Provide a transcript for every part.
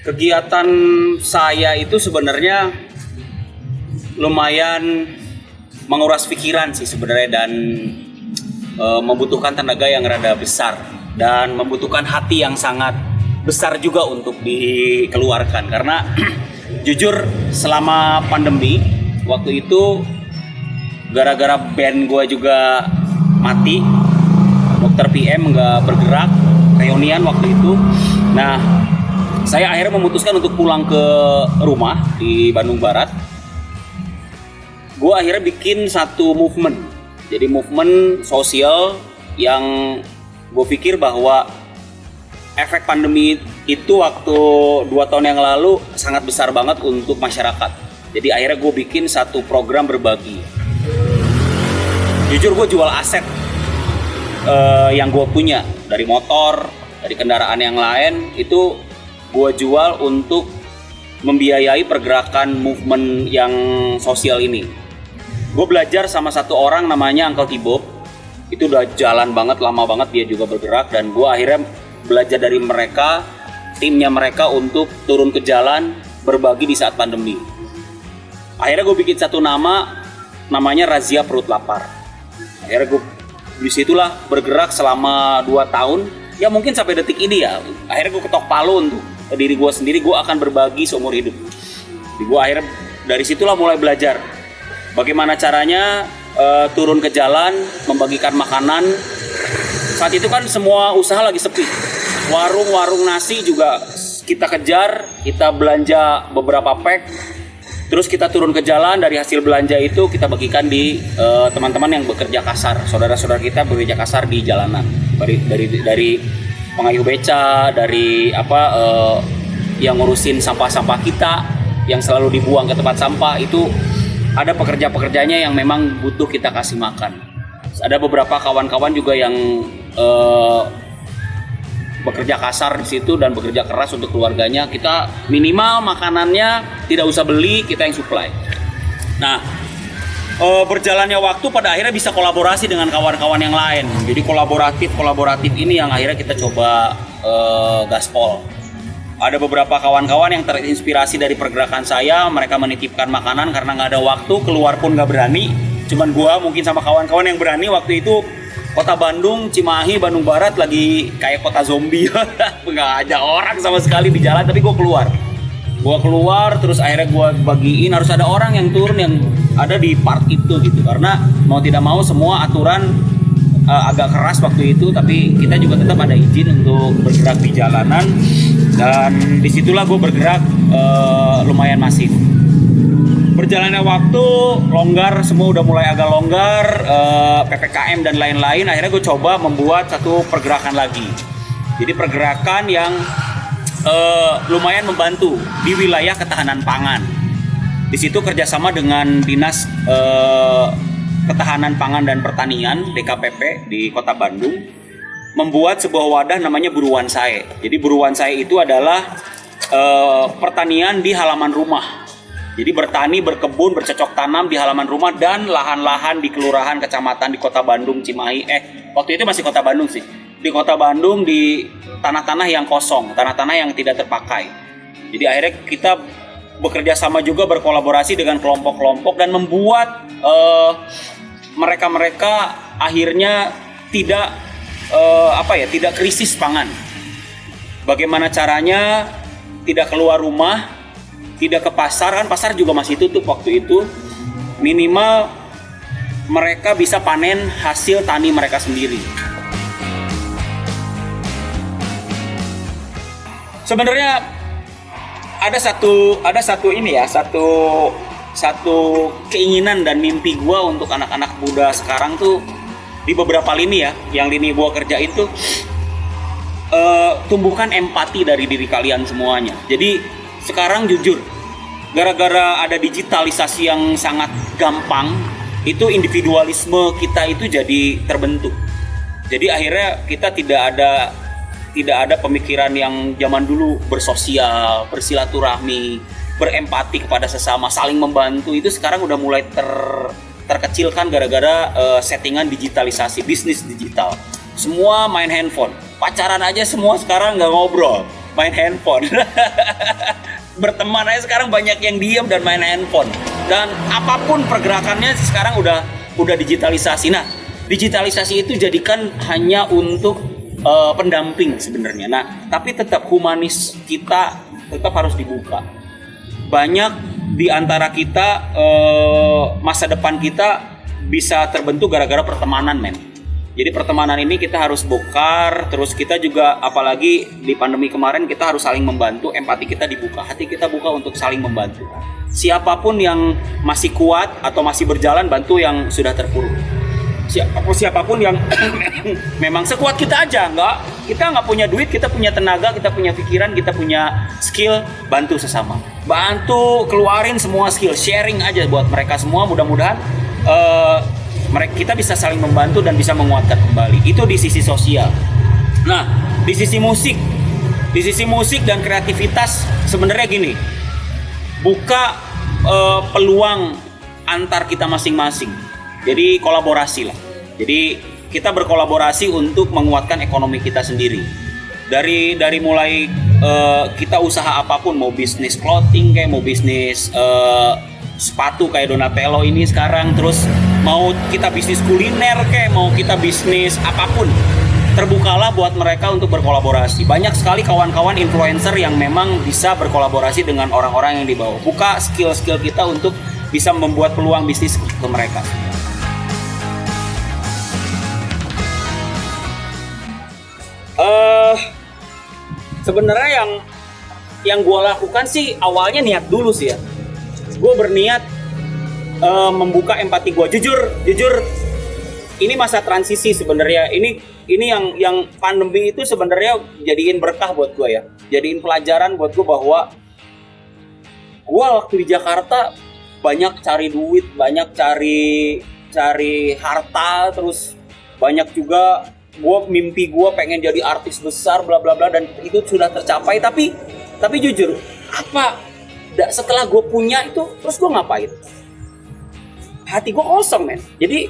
Kegiatan saya itu sebenarnya lumayan menguras pikiran sih sebenarnya, dan membutuhkan tenaga yang rada besar dan membutuhkan hati yang sangat besar juga untuk dikeluarkan. Karena jujur selama pandemi waktu itu gara-gara band gue juga mati, dokter PM nggak bergerak, reunian waktu itu. Nah, saya akhirnya memutuskan untuk pulang ke rumah di Bandung Barat. Gue akhirnya bikin satu movement. Jadi movement sosial yang gue pikir bahwa efek pandemi itu waktu 2 tahun yang lalu sangat besar banget untuk masyarakat. Jadi akhirnya gue bikin satu program berbagi. Jujur gue jual aset yang gue punya, dari motor, dari kendaraan yang lain, itu gue jual untuk membiayai pergerakan movement yang sosial ini. Gue belajar sama satu orang namanya Uncle Tibob. Itu udah jalan banget, lama banget dia juga bergerak. Dan gue akhirnya belajar dari mereka, timnya mereka, untuk turun ke jalan berbagi di saat pandemi. Akhirnya gue bikin satu namanya Razia Perut Lapar. Akhirnya gue disitulah bergerak selama 2 tahun. Ya mungkin sampai detik ini ya. Akhirnya gue ketok palu untuk diri gue sendiri, gue akan berbagi seumur hidup. Gue akhirnya dari situlah mulai belajar bagaimana caranya turun ke jalan, membagikan makanan. Saat itu kan semua usaha lagi sepi. Warung nasi juga kita kejar, kita belanja beberapa pack. Terus kita turun ke jalan, dari hasil belanja itu kita bagikan di teman-teman yang bekerja kasar, saudara-saudara kita bekerja kasar di jalanan. Dari pengayuh beca, dari yang ngurusin sampah-sampah kita yang selalu dibuang ke tempat sampah, itu ada pekerja-pekerjanya yang memang butuh kita kasih makan. Ada beberapa kawan-kawan juga yang bekerja kasar di situ dan bekerja keras untuk keluarganya. Kita minimal makanannya tidak usah beli, kita yang supply. Nah, berjalannya waktu pada akhirnya bisa kolaborasi dengan kawan-kawan yang lain. Jadi kolaboratif ini yang akhirnya kita coba gaspol. Ada beberapa kawan-kawan yang terinspirasi dari pergerakan saya. Mereka menitipkan makanan karena nggak ada waktu, keluar pun nggak berani. Cuman gua mungkin sama kawan-kawan yang berani. Waktu itu kota Bandung, Cimahi, Bandung Barat lagi kayak kota zombie. Nggak ada orang sama sekali di jalan, tapi gua keluar terus akhirnya gue bagiin. Harus ada orang yang turun yang ada di part itu gitu, karena mau tidak mau semua aturan agak keras waktu itu, tapi kita juga tetap ada izin untuk bergerak di jalanan. Dan disitulah gue bergerak lumayan masif. Berjalannya waktu, longgar, semua udah mulai agak longgar, PPKM dan lain-lain. Akhirnya gue coba membuat satu pergerakan lagi. Jadi pergerakan yang lumayan membantu di wilayah ketahanan pangan. Di situ kerjasama dengan Dinas Ketahanan Pangan dan Pertanian (DKPP) di Kota Bandung, membuat sebuah wadah namanya Buruan Sae. Jadi Buruan Sae itu adalah pertanian di halaman rumah. Jadi bertani, berkebun, bercocok tanam di halaman rumah dan lahan-lahan di kelurahan, kecamatan di Kota Bandung, Cimahi. Waktu itu masih Kota Bandung sih. Di Kota Bandung, di tanah-tanah yang kosong, tanah-tanah yang tidak terpakai. Jadi akhirnya kita bekerja sama juga, berkolaborasi dengan kelompok-kelompok dan membuat mereka-mereka akhirnya tidak tidak krisis pangan. Bagaimana caranya tidak keluar rumah, tidak ke pasar, kan pasar juga masih tutup waktu itu. Minimal mereka bisa panen hasil tani mereka sendiri. Sebenarnya ada satu keinginan dan mimpi gue untuk anak-anak muda sekarang tuh, di beberapa lini ya, yang lini gue kerja itu tumbuhkan empati dari diri kalian semuanya. Jadi sekarang jujur, gara-gara ada digitalisasi yang sangat gampang, itu individualisme kita itu jadi terbentuk. Jadi akhirnya kita tidak ada pemikiran yang zaman dulu bersosial, bersilaturahmi, berempati kepada sesama, saling membantu. Itu sekarang udah mulai terkecilkan gara-gara settingan digitalisasi, bisnis digital. Semua main handphone, pacaran aja semua sekarang nggak ngobrol. main handphone. Berteman aja sekarang banyak yang diam dan main handphone. Dan apapun pergerakannya sekarang udah digitalisasi. Nah, digitalisasi itu jadikan hanya untuk pendamping sebenarnya. Nah, tapi tetap humanis kita tetap harus dibuka. Banyak di antara kita masa depan kita bisa terbentuk gara-gara pertemanan, men. Jadi pertemanan ini kita harus bongkar, terus kita juga apalagi di pandemi kemarin kita harus saling membantu, empati kita dibuka, hati kita buka untuk saling membantu. Siapapun yang masih kuat atau masih berjalan, bantu yang sudah terpuruk. Siapapun yang memang sekuat kita aja, kita nggak punya duit, kita punya tenaga, kita punya pikiran, kita punya skill, bantu sesama, bantu keluarin semua skill, sharing aja buat mereka semua. Mudah-mudahan kita bisa saling membantu dan bisa menguatkan kembali. Itu di sisi sosial. Nah, di sisi musik dan kreativitas sebenarnya gini, buka peluang antar kita masing-masing. Jadi kolaborasi lah. Jadi kita berkolaborasi untuk menguatkan ekonomi kita sendiri. Dari mulai kita usaha apapun, mau bisnis clothing kayak mau bisnis sepatu kayak Donatello ini sekarang, terus mau kita bisnis kuliner kayak mau kita bisnis apapun, terbukalah buat mereka untuk berkolaborasi. Banyak sekali kawan-kawan influencer yang memang bisa berkolaborasi dengan orang-orang yang di bawah. Buka skill-skill kita untuk bisa membuat peluang bisnis ke mereka. Sebenarnya yang gue lakukan sih awalnya niat dulu sih ya. Gue berniat membuka empati gue. Jujur ini masa transisi sebenarnya. Ini yang pandemi itu sebenarnya jadiin berkah buat gue ya. Jadiin pelajaran buat gue bahwa gue waktu di Jakarta banyak cari duit, banyak cari harta, terus banyak juga mimpi gue pengen jadi artis besar bla bla bla, dan itu sudah tercapai. Tapi jujur setelah gue punya itu, terus gue ngapain? Hati gue kosong, men. Jadi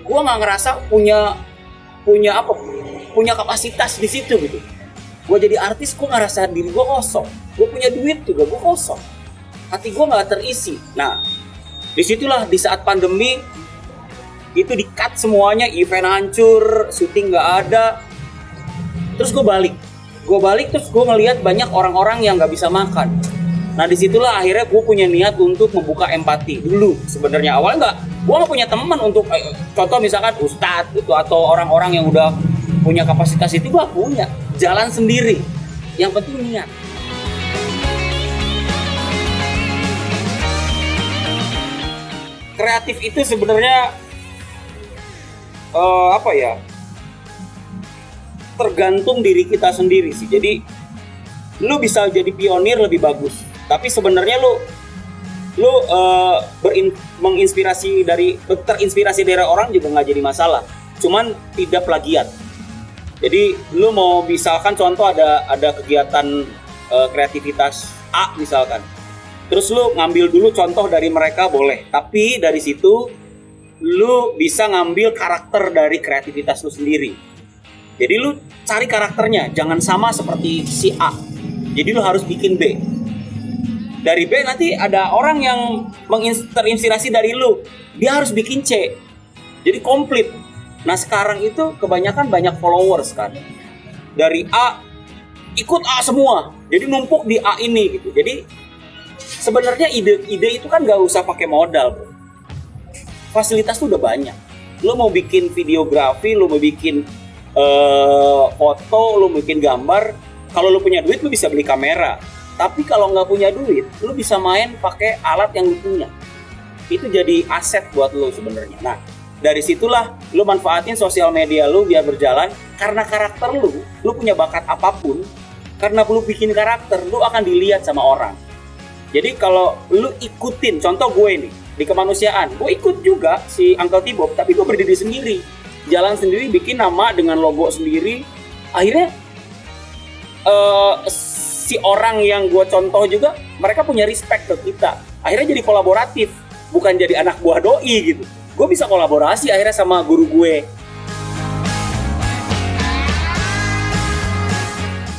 gue nggak ngerasa punya kapasitas di situ gitu. Gue jadi artis, gue ngerasa diri gue kosong. Gue punya duit juga, gue kosong. Hati gue nggak terisi. Nah, disitulah di saat pandemi itu di-cut semuanya, event hancur, syuting nggak ada. Terus gue balik terus gue ngelihat banyak orang-orang yang nggak bisa makan. Nah, disitulah akhirnya gue punya niat untuk membuka empati dulu. Sebenarnya awalnya gue nggak punya teman untuk contoh misalkan ustadz gitu atau orang-orang yang udah punya kapasitas itu, gue punya jalan sendiri. Yang penting niat. Kreatif itu sebenarnya tergantung diri kita sendiri sih. Jadi lu bisa jadi pionir lebih bagus, tapi sebenarnya lu terinspirasi dari orang juga nggak jadi masalah, cuman tidak plagiat. Jadi lu mau misalkan contoh ada kegiatan kreativitas A misalkan, terus lu ngambil dulu contoh dari mereka boleh, tapi dari situ lu bisa ngambil karakter dari kreativitas lu sendiri. Jadi lu cari karakternya, jangan sama seperti si A. Jadi lu harus bikin B. Dari B nanti ada orang yang terinspirasi dari lu, dia harus bikin C. Jadi komplit. Nah, sekarang itu kebanyakan banyak followers kan. Dari A ikut A semua. Jadi numpuk di A ini gitu. Jadi sebenarnya ide itu kan gak usah pakai modal, bro. Fasilitas tuh udah banyak. Lu mau bikin videografi, lu mau bikin foto, lu mau bikin gambar, kalau lu punya duit lu bisa beli kamera. Tapi kalau nggak punya duit, lu bisa main pakai alat yang lu punya. Itu jadi aset buat lu sebenarnya. Nah, dari situlah lu manfaatin sosial media lu biar berjalan. Karena karakter lu punya bakat apapun, karena lu bikin karakter, lu akan dilihat sama orang. Jadi kalau lu ikutin, contoh gue nih, di kemanusiaan, gue ikut juga si Uncle T-Bob, tapi gue berdiri sendiri, jalan sendiri, bikin nama dengan logo sendiri. Akhirnya si orang yang gue contoh juga, mereka punya respect ke kita. Akhirnya jadi kolaboratif, bukan jadi anak buah doi gitu. Gue bisa kolaborasi akhirnya sama guru gue.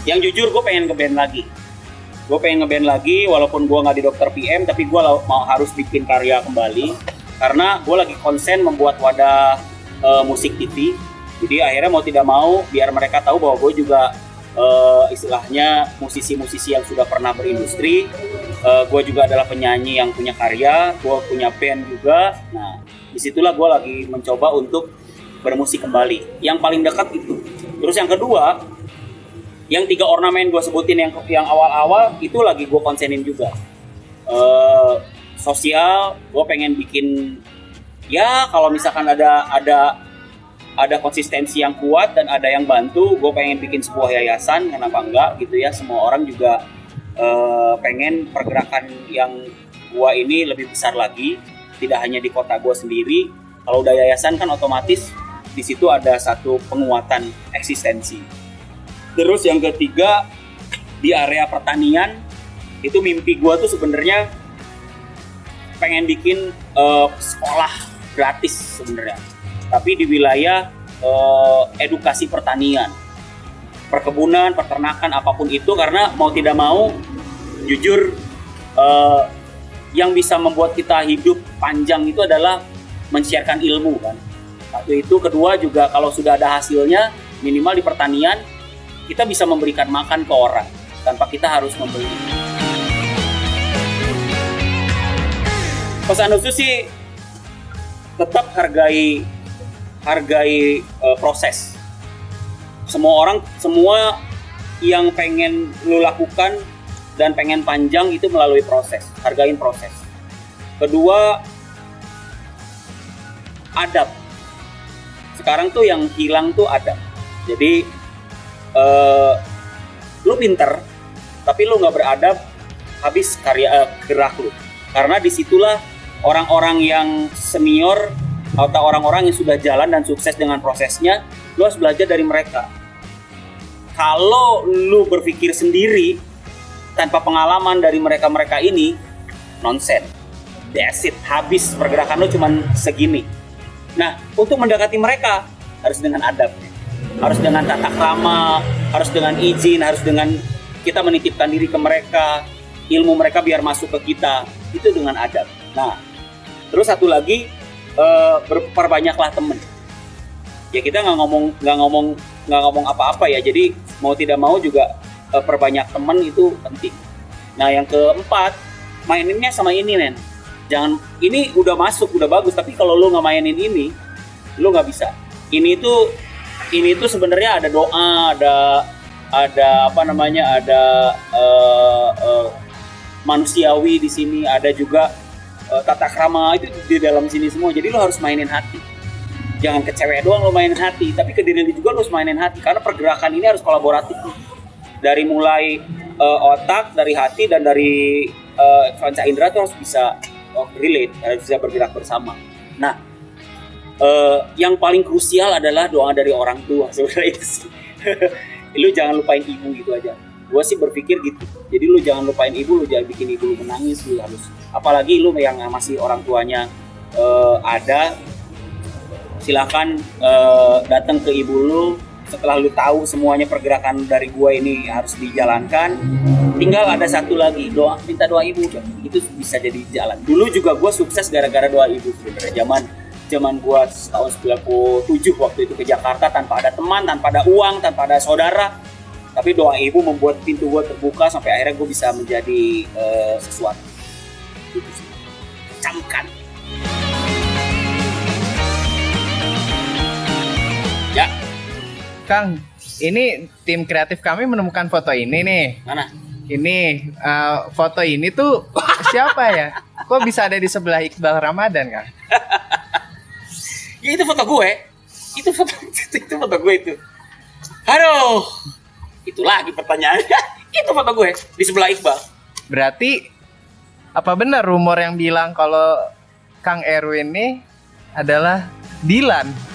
Yang jujur gue pengen ngeband lagi. Gue pengen ngeband lagi walaupun gue nggak di Dokter PM, tapi gue mau harus bikin karya kembali karena gue lagi konsen membuat wadah musik TV. Jadi akhirnya mau tidak mau biar mereka tahu bahwa gue juga istilahnya musisi-musisi yang sudah pernah berindustri. Gue juga adalah penyanyi yang punya karya, gue punya band juga. Nah, disitulah gue lagi mencoba untuk bermusik kembali. Yang paling dekat itu. Terus yang kedua, yang 3 ornamen gue sebutin yang awal-awal itu lagi gue konsenin juga. Sosial, gue pengen bikin ya kalau misalkan ada konsistensi yang kuat dan ada yang bantu, gue pengen bikin sebuah yayasan, kenapa enggak gitu ya. Semua orang juga pengen pergerakan yang gue ini lebih besar lagi, tidak hanya di kota gue sendiri. Kalau udah yayasan kan otomatis di situ ada satu penguatan eksistensi. Terus yang ketiga, di area pertanian, itu mimpi gue tuh sebenarnya pengen bikin sekolah gratis sebenarnya. Tapi di wilayah edukasi pertanian, perkebunan, peternakan, apapun itu. Karena mau tidak mau, jujur yang bisa membuat kita hidup panjang itu adalah men-sharekan ilmu kan. Satu itu, kedua juga kalau sudah ada hasilnya, minimal di pertanian, kita bisa memberikan makan ke orang tanpa kita harus membeli. Pesan khusus sih tetap hargai proses. Semua yang pengen lo lakukan dan pengen panjang itu melalui proses. Hargain proses. Kedua, adab. Sekarang tuh yang hilang tuh adab. Jadi lu pinter, tapi lu nggak beradab, habis gerak lu. Karena disitulah orang-orang yang senior atau orang-orang yang sudah jalan dan sukses dengan prosesnya, lu harus belajar dari mereka. Kalau lu berpikir sendiri tanpa pengalaman dari mereka-mereka ini, nonsense. That's it, habis pergerakan lu cuman segini. Nah, untuk mendekati mereka harus dengan adab. Harus dengan tata krama, harus dengan izin, harus dengan kita menitipkan diri ke mereka, ilmu mereka biar masuk ke kita, itu dengan adab. Nah, terus satu lagi, perbanyaklah temen. Ya kita nggak ngomong apa-apa ya, jadi mau tidak mau juga perbanyak temen itu penting. Nah yang keempat, maininnya sama ini men. Jangan, ini udah masuk, udah bagus, tapi kalau lu nggak mainin ini, lu nggak bisa. Ini tuh sebenarnya ada doa, ada apa namanya, ada manusiawi di sini, ada juga tata krama itu di dalam sini semua. Jadi lo harus mainin hati. Jangan ke cewek doang lo mainin hati, tapi ke diri lo juga lo harus mainin hati. Karena pergerakan ini harus kolaboratif. Dari mulai otak, dari hati, dan dari panca indera tuh harus bisa relate, harus bisa bergerak bersama. Nah, yang paling krusial adalah doa dari orang tua sebenarnya itu sih. Lu jangan lupain ibu gitu aja. Gua sih berpikir gitu. Jadi lu jangan lupain ibu, lu jangan bikin ibu lu menangis, lu harus. Apalagi lu yang masih orang tuanya ada, silakan datang ke ibu lu setelah lu tahu semuanya pergerakan dari gua ini harus dijalankan. Tinggal ada satu lagi, minta doa ibu, itu bisa jadi jalan. Dulu juga gua sukses gara-gara doa ibu sebenarnya. Zaman gua tahun 97 waktu itu ke Jakarta tanpa ada teman, tanpa ada uang, tanpa ada saudara. Tapi doa ibu membuat pintu gua terbuka sampai akhirnya gua bisa menjadi sesuatu. Gitu sih. Camkan. Ya. Kang, ini tim kreatif kami menemukan foto ini nih. Mana? Ini foto ini tuh siapa ya? Kok bisa ada di sebelah Iqbal Ramadan, Kang? Ya itu foto gue. Itu foto gue itu. Aduh. Itu lagi pertanyaannya. Itu foto gue di sebelah Iqbal. Berarti apa benar rumor yang bilang kalau Kang Erwin ini adalah Dilan?